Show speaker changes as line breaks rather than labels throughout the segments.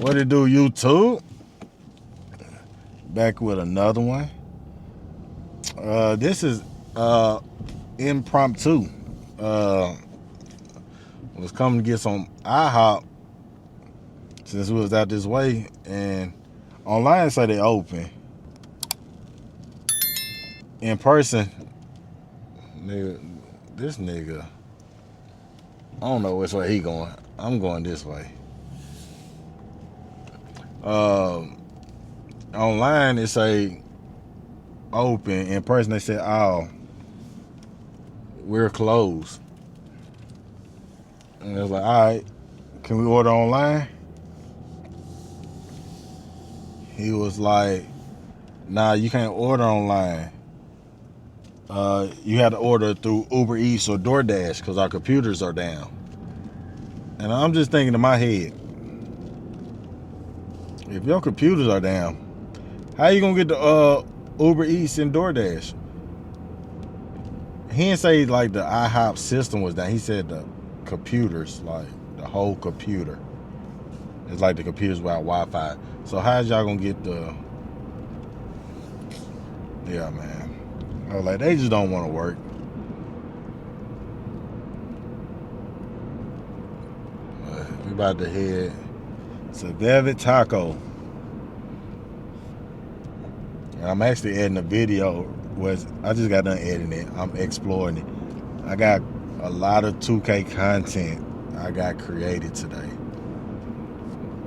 What it do, YouTube? Back with another one. This is impromptu. Was coming to get some IHOP since we was out this way, and online say they open. In person, nigga, this nigga, I don't know which way he going. I'm going this way. Online it say open. In person they say, oh, we're closed. And it was like, all right, can we order online? He was like, nah, you can't order online. You had to order through Uber Eats or DoorDash because our computers are down. And I'm just thinking in my head, if your computers are down, how you gonna get the Uber Eats and DoorDash? He didn't say like the IHOP system was down. He said the computers, like the whole computer. It's like the computers without Wi-Fi. So how's y'all gonna get the? Yeah, man. I was like, they just don't want to work. We about to head to Velvet Taco. And I'm actually editing a video. I just got done editing it. I'm exploring it. I got a lot of 2K content I got created today.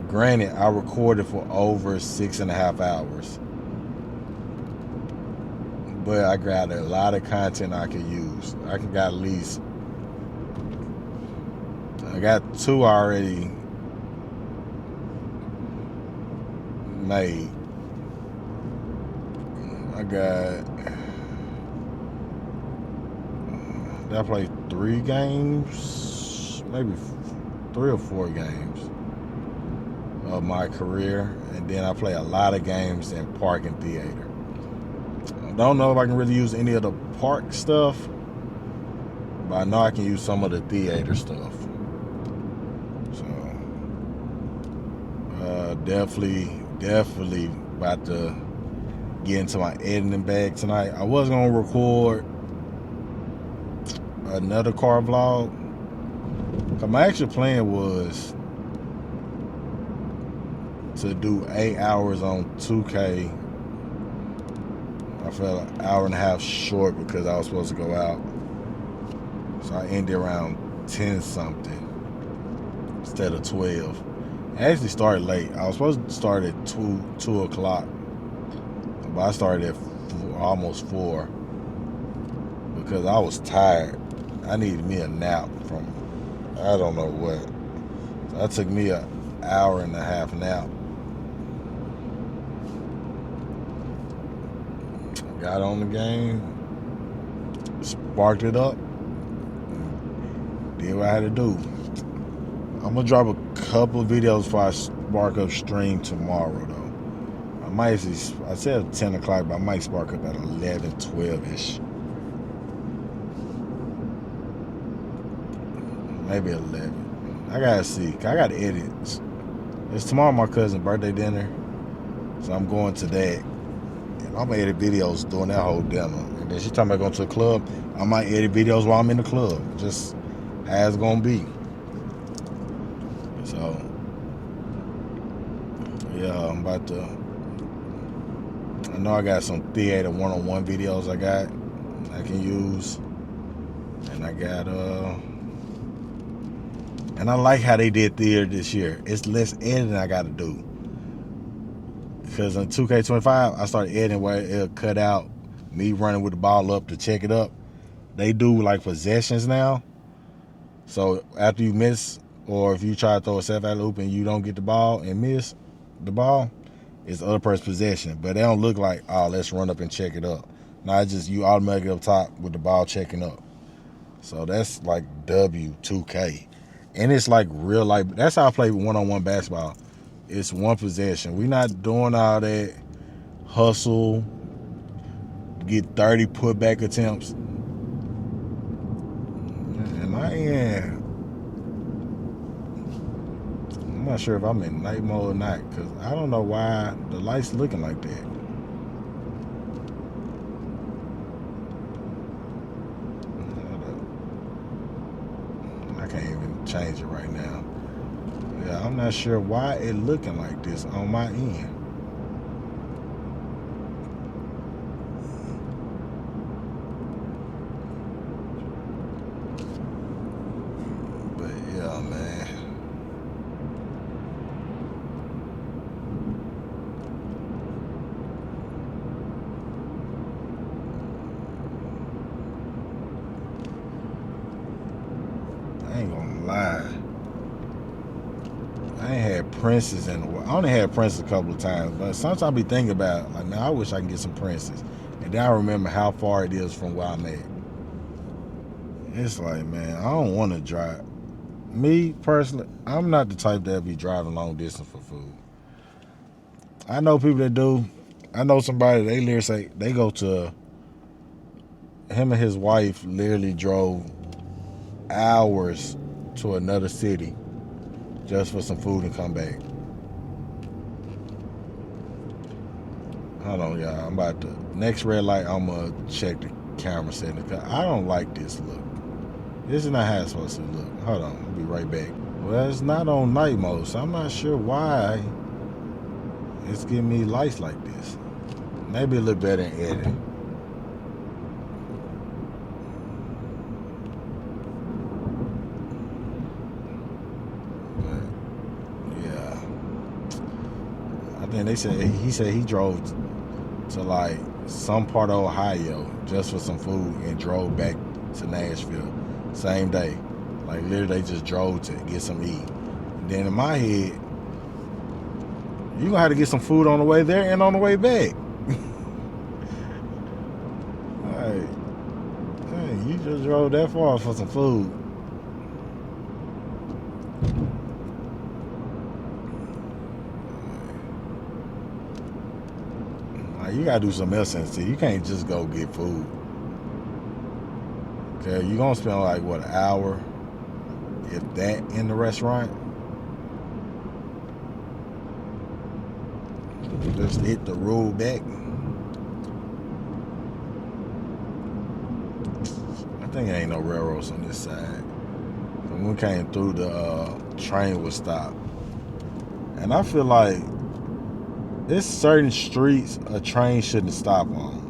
Granted, I recorded for over 6.5 hours. But I got a lot of content I can use. I got at least, I got 2 already made. I played 3 games, maybe 3 or 4 games of my career, and then I play a lot of games in park and theater. I don't know if I can really use any of the park stuff, but I know I can use some of the theater stuff. So definitely about to get into my editing bag tonight. I was gonna record another car vlog, cause my actual plan was to do 8 hours on 2K. I fell an hour and a half short because I was supposed to go out, so I ended around 10 something instead of 12. I actually started late. I was supposed to start at 2 o'clock, but I started at almost 4 because I was tired. I needed me a nap from I don't know what. So that took me an hour and a half nap. Got on the game, sparked it up, did what I had to do. I'm gonna drop a couple of videos before I spark up stream tomorrow though. I said 10 o'clock, but I might spark up at 11, 12-ish. Maybe 11. I gotta see. I gotta edit. It's tomorrow my cousin's birthday dinner, so I'm going to that. And I'm gonna edit videos during that whole dinner. And then she talking about going to a club. I might edit videos while I'm in the club. Just how it's gonna be. So yeah, I'm about to. I know I got some theater one-on-one videos I can use, and I got and I like how they did theater this year. It's less editing I got to do. Because in 2K25, I started editing where it'll cut out me running with the ball up to check it up. They do like possessions now. So after you miss, or if you try to throw a self out loop and you don't get the ball and miss the ball, it's the other person's possession. But they don't look like, oh, let's run up and check it up. Now it's just you automatically up top with the ball checking up. So that's like W2K. And it's like real life. That's how I play one-on-one basketball. It's one possession. We're not doing all that hustle, get 30 putback attempts. And I'm not sure if I'm in night mode or not, because I don't know why the light's looking like that. I can't even change it right now. Yeah, I'm not sure why it looking like this on my end. But yeah, man. I ain't gonna lie. I ain't had Princes in a while. I only had Princes a couple of times, but sometimes I be thinking about it, like, man, I wish I can get some Princes. And then I remember how far it is from where I'm at. It's like, man, I don't want to drive. Me personally, I'm not the type that be driving long distance for food. I know people that do. I know somebody, they literally say they go to, him and his wife literally drove hours to another city just for some food and come back. Hold on, y'all. I'm about to, next red light, I'm going to check the camera setting. I don't like this look. This is not how it's supposed to look. Hold on, I'll be right back. Well, it's not on night mode, so I'm not sure why it's giving me lights like this. Maybe a little better in editing. But yeah, I think he said he drove to like some part of Ohio just for some food and drove back to Nashville same day. Like literally, they just drove to get some eat. And then in my head, you gonna have to get some food on the way there and on the way back. Like, hey, you just drove that far for some food. Like, you gotta do something else in the city. You can't just go get food. Okay, you gonna spend like what, an hour, if that, in the restaurant. Just hit the road back. I think there ain't no railroads on this side. When we came through, the train was stopped. And I feel like there's certain streets a train shouldn't stop on.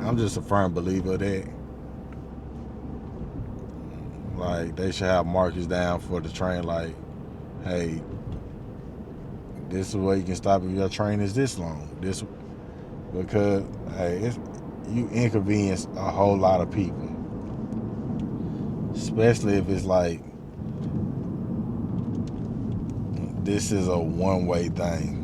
I'm just a firm believer of that. Like, they should have markers down for the train, like, hey, this is where you can stop if your train is this long. This, because, hey, you inconvenience a whole lot of people. Especially if it's like, this is a one-way thing.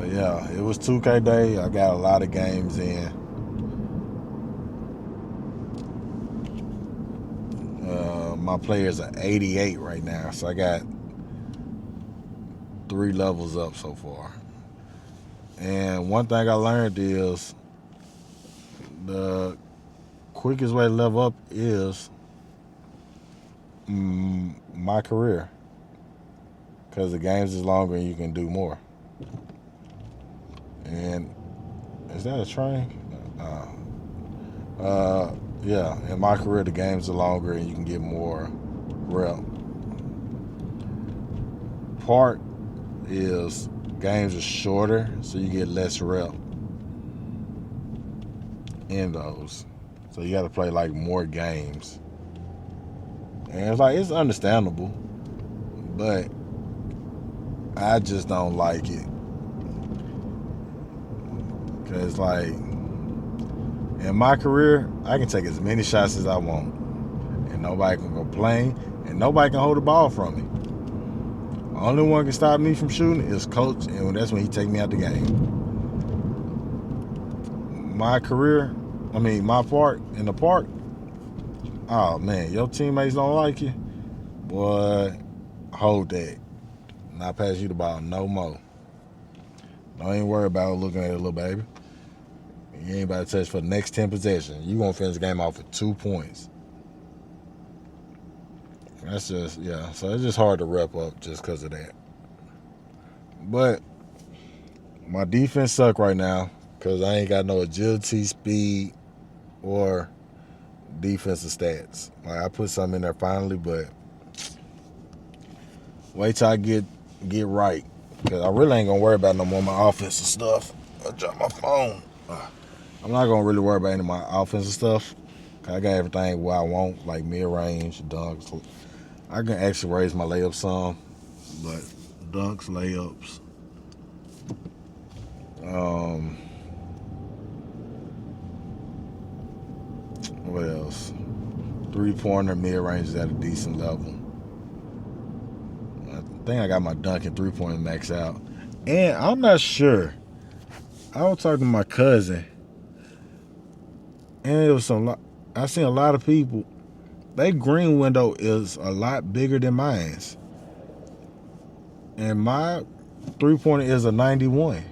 Yeah, it was 2K day. I got a lot of games in. My players are 88 right now, so I got 3 levels up so far. And one thing I learned is the quickest way to level up is my career, because the games is longer and you can do more. And is that a train? Yeah, in my career, the games are longer and you can get more rep. Part is games are shorter, so you get less rep in those. So you got to play like more games. And it's like, it's understandable, but I just don't like it. Cause like, In my career, I can take as many shots as I want, and nobody can complain, and nobody can hold the ball from me. The only one can stop me from shooting is coach, and that's when he take me out the game. My career, my part in the park. Oh man, your teammates don't like you, boy. Hold that. Not pass you the ball no more. Don't even worry about looking at it, little baby. You ain't about to touch for the next 10 possessions. You gonna finish the game off with 2 points. That's just, yeah. So it's just hard to rep up just because of that. But my defense suck right now because I ain't got no agility, speed, or defensive stats. Like, I put something in there finally, but wait till I get right, because I really ain't gonna worry about no more of my offensive stuff. I dropped my phone. I'm not gonna really worry about any of my offensive stuff. I got everything where I want, like mid-range, dunks. I can actually raise my layups some, but dunks, layups. What else? 3-pointer, mid-range is at a decent level. I think I got my dunk and 3-pointer max out. And I'm not sure. I was talking to my cousin, and it was I seen a lot of people. Their green window is a lot bigger than mine's, and my 3-pointer is a 91.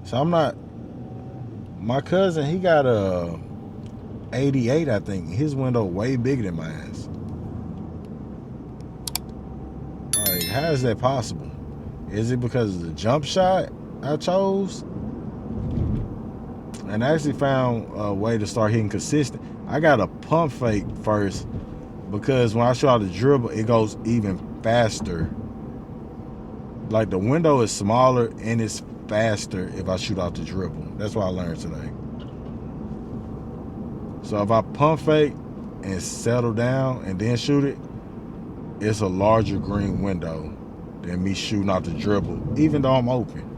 So I'm not. My cousin, he got a 88, I think. His window way bigger than mine's. Like, how is that possible? Is it because of the jump shot I chose? And I actually found a way to start hitting consistent. I got a pump fake first, because when I shoot out the dribble, it goes even faster. Like, the window is smaller and it's faster if I shoot out the dribble. That's what I learned today. So if I pump fake and settle down and then shoot it, it's a larger green window than me shooting out the dribble, even though I'm open.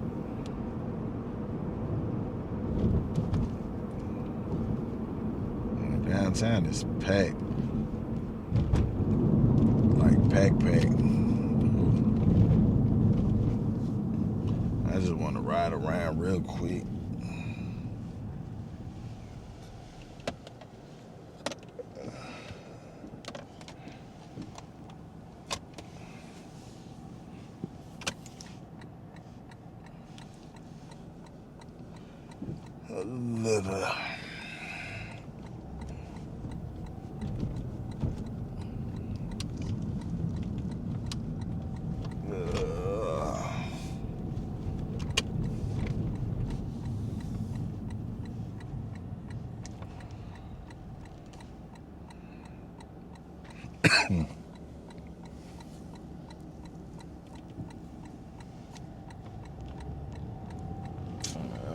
Downtown is packed. Like pack. I just want to ride around real quick. A little.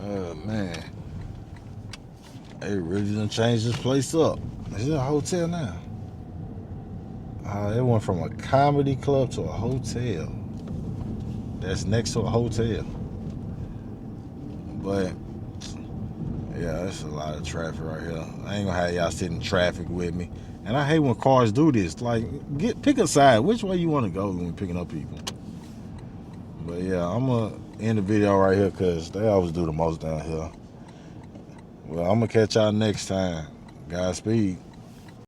Oh man, they really done changed this place up. Is it a hotel now? It went from a comedy club to a hotel that's next to a hotel. But yeah, there's a lot of traffic right here. I ain't gonna have y'all sit in traffic with me. And I hate when cars do this. Like, pick a side. Which way you want to go when you're picking up people? But yeah, I'm gonna end the video right here because they always do the most down here. Well, I'm gonna catch y'all next time. Godspeed.